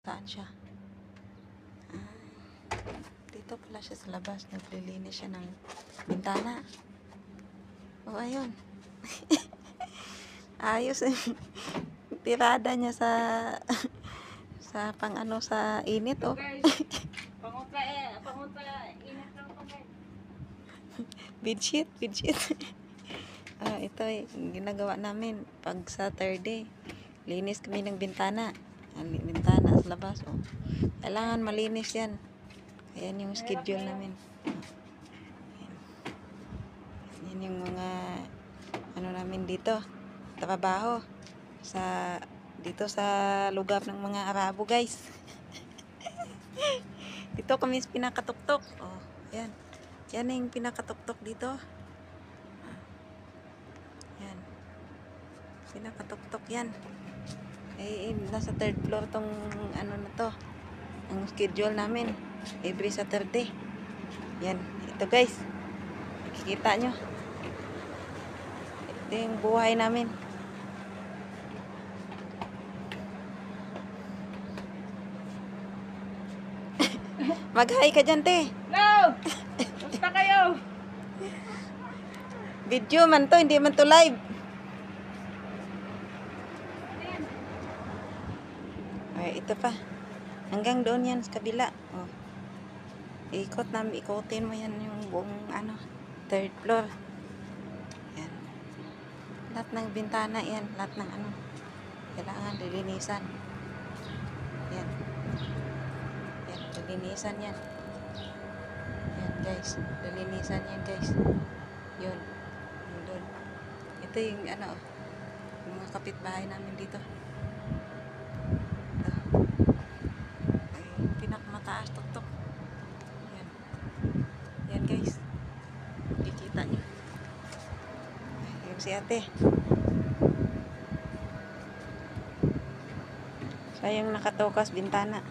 kabataan siya. Dito pala siya sa labas. Naglilinis siya ng bintana. Oh, ayun. Ayos eh. Tirada niya sa sa pang ano sa init oh. Pangutra init lang po guys. Bedsheet. Ito eh, ginagawa namin pag Saturday. Linis kami ng bintana. Bintana sa labas oh. Kailangan malinis yan. Ayan yung schedule namin. Yan yung mga ano namin dito. Trabaho sa dito sa lugar ng mga Arabo guys. Dito kami pinakatuktok. Oh, yan. Yan yung pinakatuktok dito. Yan. Pinakatuktok yan. Eh, nasa third floor tong ano na to. Ang schedule namin. Every Saturday. Yan. Ito guys. Nakikita nyo. Ito yung buhay namin. Mag-hi ka dyan, te. No! Basta kayo! Video man to, hindi man to live. Ay, ito pa. Hanggang doon yan sa kabila. Oh. Ikutin mo yan yung buong ano, third floor. Yan. Lahat ng bintana yan, lahat ng ano, kailangan lilinisan. Yan. Yan, lilinisan yan. Yan guys, lilinisan yan guys. Yun. Yun doon. Ito yung ano, yung mga kapitbahay namin dito. Ito. Ay, pinakamataas tuktok. Yan. Yan guys. Kikita nyo. Yung si ate. Siya yung nakatokas bintana.